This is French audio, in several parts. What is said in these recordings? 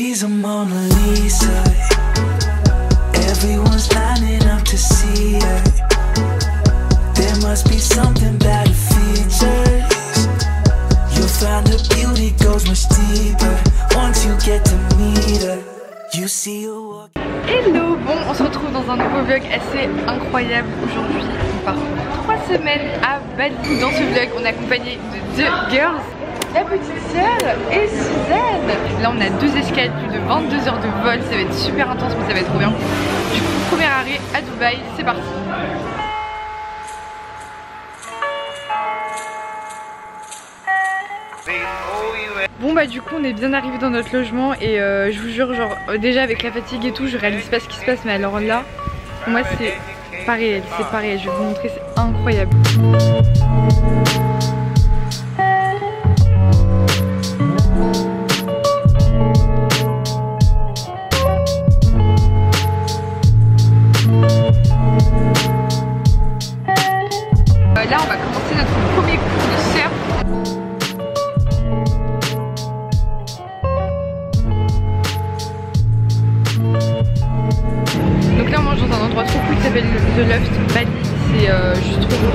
She's a Mona Lisa. Everyone's lining up to see her. There must be something about her features. You'll find her beauty goes much deeper once you get to meet her. You see her walk. Hello, bon, on se retrouve dans un nouveau vlog assez incroyable aujourd'hui. On part pour 3 semaines à Bali. Dans ce vlog, on est accompagné de 2 girls, la petite sœur et Suzanne. Là, on a 2 escales, plus de 22 heures de vol. Ça va être super intense, mais ça va être trop bien. Du coup, premier arrêt à Dubaï, c'est parti. Bon bah du coup on est bien arrivé dans notre logement et je vous jure genre déjà avec la fatigue et tout je réalise pas ce qui se passe, mais alors là pour moi c'est pas réel, je vais vous montrer, c'est incroyable. Là on va commencer notre premier cours de surf. Donc là on mange dans un endroit trop cool qui s'appelle The Loft Bali, c'est juste trop beau.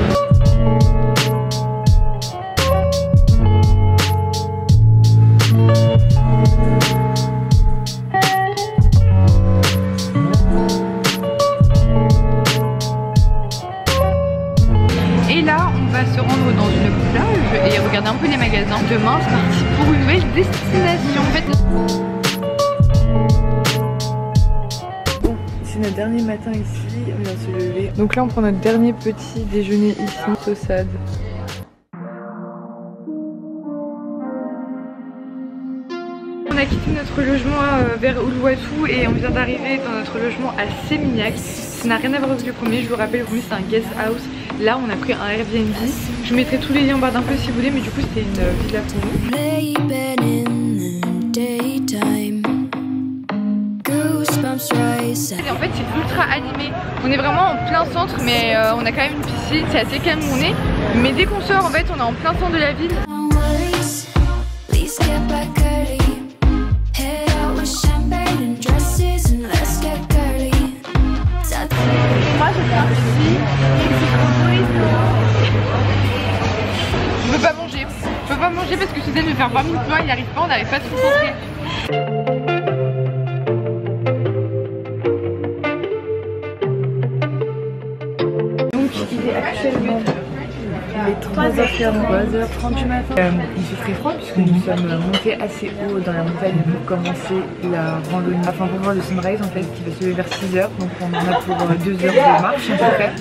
Et là on va se rendre dans une plage et regarder un peu les magasins. Demain c'est parti pour une nouvelle destination. En fait, c'est notre dernier matin ici, on vient de se lever. Donc là on prend notre dernier petit déjeuner ici, Tossade. On a quitté notre logement vers Uluwatu et on vient d'arriver dans notre logement à Seminyak. Ça n'a rien à voir avec le premier, je vous rappelle, le premier c'est un guest house. Là on a pris un Airbnb. Je vous mettrai tous les liens en barre d'infos si vous voulez, mais du coup c'était une villa pour nous. Et en fait c'est ultra animé, on est vraiment en plein centre mais on a quand même une piscine, c'est assez calme où on est. Mais dès qu'on sort en fait on est en plein centre de la ville. Moi je viens ici, je veux pas manger. Je peux pas manger parce que Suzanne veut faire 20 000 plans, il n'y arrive pas, on n'arrive pas à se concentrer. Il est actuellement les 3h30 du matin. Il fait très froid puisque nous sommes montés assez haut dans la montagne pour commencer la randonnée, enfin pour voir le sunrise en fait qui va se lever vers 6h, donc on en a pour 2 heures de marche à peu près.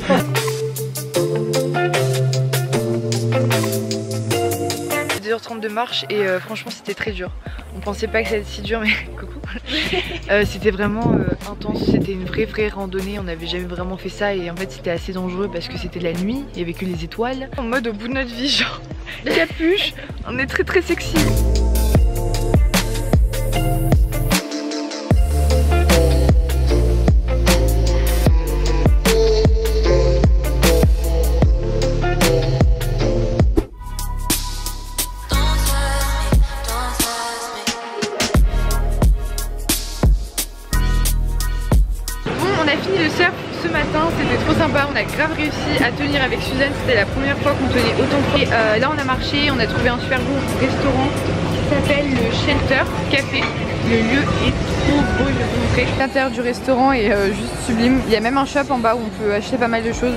2h30 de marche et franchement c'était très dur. On pensait pas que ça allait être si dur, mais coucou. C'était vraiment intense, c'était une vraie randonnée, on n'avait jamais vraiment fait ça et en fait c'était assez dangereux parce que c'était la nuit, il y avait que les étoiles. En mode au bout de notre vie, genre capuche, on est très sexy. On a fini le surf ce matin, c'était trop sympa, on a grave réussi à tenir avec Suzanne, c'était la première fois qu'on tenait autant de pieds. Là on a marché, on a trouvé un super beau restaurant qui s'appelle le Shelter Café. Le lieu est trop beau, je vais vous montrer. L'intérieur du restaurant est juste sublime, il y a même un shop en bas où on peut acheter pas mal de choses.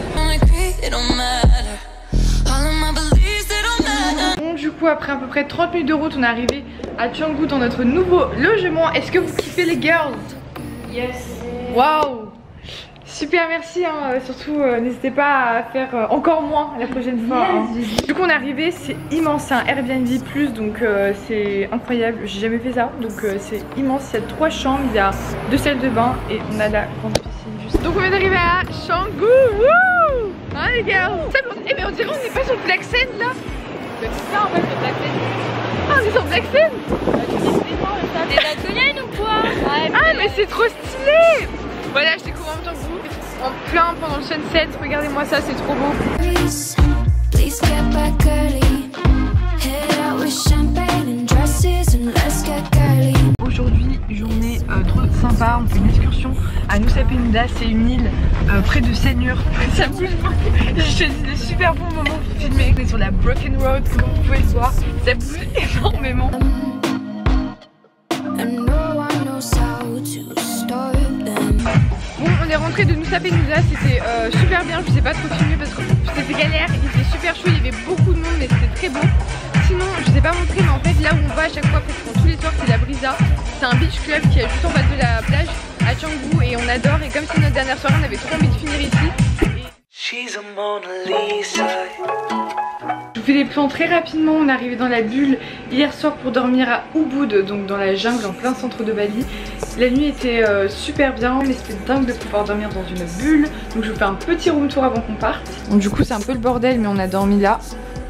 Bon, du coup après à peu près 30 minutes de route on est arrivé à Canggu dans notre nouveau logement. Est-ce que vous kiffez les girls? Yes. Waouh! Super, merci, hein. Surtout n'hésitez pas à faire encore moins la prochaine fois. Hein. Du coup on est arrivé, c'est immense, c'est un Airbnb plus, donc c'est incroyable, j'ai jamais fait ça, donc c'est immense, il y a 3 chambres, il y a 2 salles de bain et on a la grande piscine juste. Donc on vient d'arriver à Canggu, wouh! Hein les gars? Eh mais on dirait on n'est pas sur Black Sand là? C'est ça en fait le Black Sand. Ah on est sur Black Sand? Des Batoniennes ou quoi? Ah mais c'est trop stylé! Voilà, je découvre en même temps que vous, en plein pendant le sunset, regardez-moi ça, c'est trop beau. Aujourd'hui, jour sympa. On fait une excursion à Nusa Penida, c'est une île près de Seigneur. Ça bouge beaucoup. J'ai choisi des super bons moments pour filmer. On est sur la Broken Road, comme vous pouvez le voir. Ça bouge énormément. Bon, on est rentré de Nusa Penida, c'était super bien. Je sais pas trop filmer parce que c'était galère. Il était super chaud, il y avait beaucoup de monde, mais c'était très beau. Sinon, je sais pas montrer, mais en fait, là où on va à chaque fois, presque tous les soirs, c'est la Brisa. C'est un beach club qui est juste en face de la plage à Canggu et on adore. Et comme c'est notre dernière soirée, on avait trop envie de finir ici. Je vous fais les plans très rapidement. On est arrivé dans la bulle hier soir pour dormir à Ubud, donc dans la jungle en plein centre de Bali. La nuit était super bien, mais c'était dingue de pouvoir dormir dans une bulle. Donc je vous fais un petit room tour avant qu'on parte. Donc du coup c'est un peu le bordel, mais on a dormi là,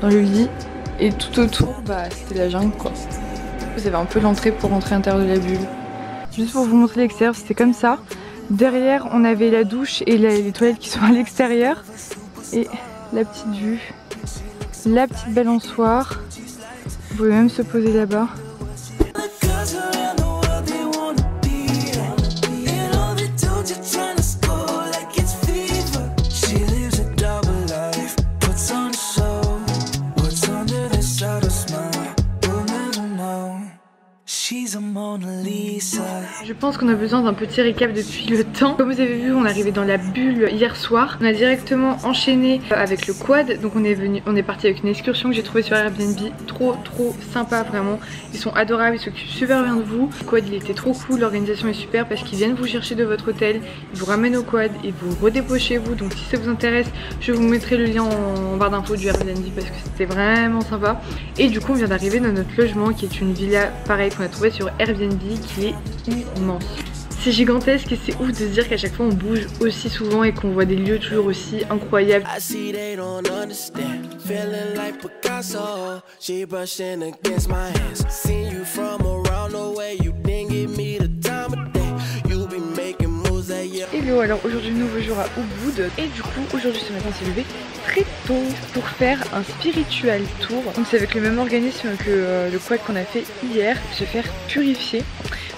dans le lit. Et tout autour, bah c'était la jungle quoi. Vous avez un peu l'entrée pour rentrer à l'intérieur de la bulle. Juste pour vous montrer l'extérieur, c'était comme ça. Derrière on avait la douche et les toilettes qui sont à l'extérieur. Et la petite vue. La petite balançoire. Vous pouvez même se poser là-bas. Je pense qu'on a besoin d'un petit récap depuis le temps. Comme vous avez vu, on est arrivé dans la bulle hier soir. On a directement enchaîné avec le quad. Donc on est parti avec une excursion que j'ai trouvée sur Airbnb. Trop sympa vraiment. Ils sont adorables, ils s'occupent super bien de vous. Le quad il était trop cool, l'organisation est super parce qu'ils viennent vous chercher de votre hôtel. Ils vous ramènent au quad et vous redéposent chez vous. Donc si ça vous intéresse, je vous mettrai le lien en barre d'infos du Airbnb parce que c'était vraiment sympa. Et du coup on vient d'arriver dans notre logement qui est une villa pareille qu'on a trouvé sur Airbnb qui est immense. C'est gigantesque et c'est ouf de se dire qu'à chaque fois on bouge aussi souvent et qu'on voit des lieux toujours aussi incroyables. Hello, alors aujourd'hui nouveau jour à Ubud et du coup aujourd'hui ce matin on s'est levé très tôt pour faire un spiritual tour. Donc c'est avec le même organisme que le quad qu'on a fait hier, se faire purifier.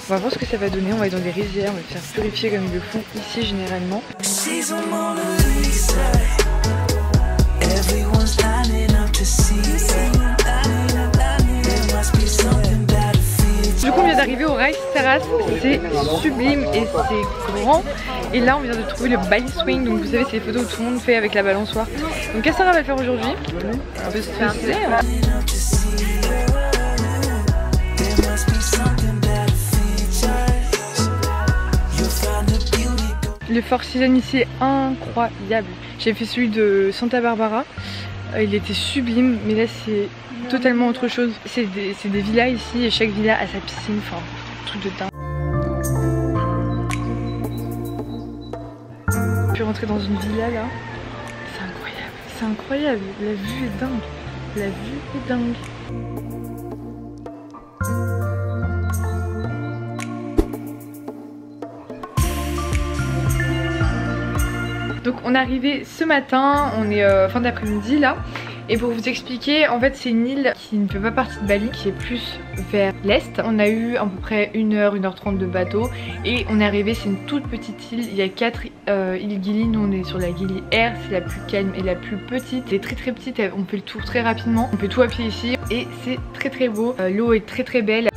On va voir ce que ça va donner, on va aller dans des rizières, on va faire purifier comme ils le font ici généralement. Du coup on vient d'arriver au Rice Terrace, c'est sublime et c'est grand. Et là on vient de trouver le Bali Swing, donc vous savez c'est les photos que tout le monde fait avec la balançoire. Donc Cassara va le faire aujourd'hui, un peu stressé. Le Four Seasons ici est incroyable. J'ai fait celui de Santa Barbara, il était sublime, mais là c'est totalement autre chose. C'est des villas ici et chaque villa a sa piscine, enfin truc de dingue. Je suis rentrée dans une villa là, c'est incroyable, la vue est dingue, la vue est dingue. Donc on est arrivé ce matin, on est fin d'après-midi là. Et pour vous expliquer, en fait c'est une île qui ne fait pas partie de Bali, qui est plus vers l'est. On a eu à peu près 1h30 de bateau et on est arrivé, c'est une toute petite île. Il y a 4 îles Gili, nous on est sur la Gili Air, c'est la plus calme et la plus petite. Elle est très petite, on fait le tour très rapidement, on fait tout à pied ici et c'est très beau. L'eau est très belle.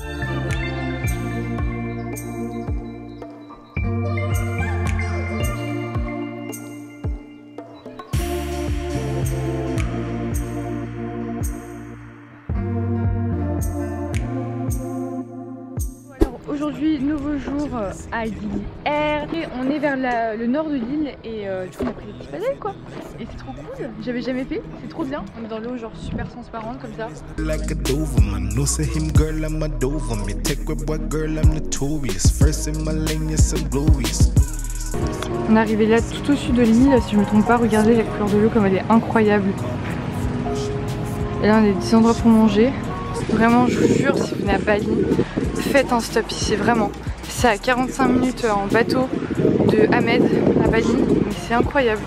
Aujourd'hui, nouveau jour à Gili Air et on est vers le nord de l'île et du coup on a pris des petits padels quoi et c'est trop cool, j'avais jamais fait, c'est trop bien. On est dans l'eau genre super transparente comme ça. On est arrivé là tout au sud de l'île, si je me trompe pas, regardez la couleur de l'eau comme elle est incroyable. Et là on a des petits endroits pour manger. Vraiment je vous jure, si vous venez à Bali, faites un stop ici, vraiment. C'est à 45 minutes en bateau de Hamed à Bali, mais c'est incroyable.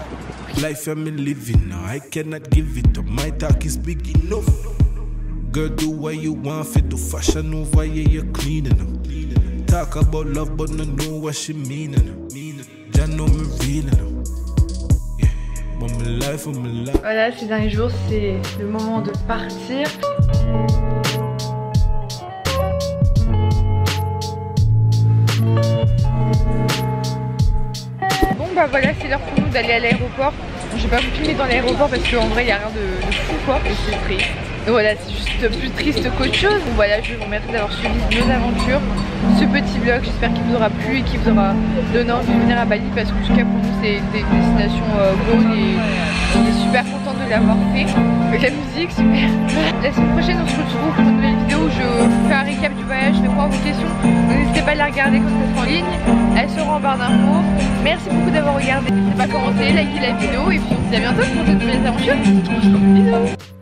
talk about love, but no know what she meaning. Just know me feeling. Yeah, but my life, my life. Voilà, ces derniers jours, c'est le moment de partir. Bon bah voilà, c'est l'heure pour nous d'aller à l'aéroport. Je vais pas vous filmer dans l'aéroport parce qu'en vrai il n'y a rien de fou quoi, et c'est triste. Et voilà, c'est juste plus triste qu'autre chose. Donc voilà, je vous remercie d'avoir suivi nos aventures, ce petit vlog. J'espère qu'il vous aura plu et qu'il vous aura donné envie de venir à Bali, parce qu'en tout cas pour nous c'est une destination goal et on est super content de l'avoir fait. Avec la musique, super. La semaine prochaine on se retrouve pour une nouvelle vidéo où je fais un récap du voyage, je réponds à vos questions. Donc n'hésitez pas à la regarder quand ça sera en ligne. Elle sera en barre d'infos. Merci beaucoup d'avoir regardé. N'hésitez pas à commenter, liker la vidéo et puis on se dit à bientôt pour de nouvelles aventures. Bisous.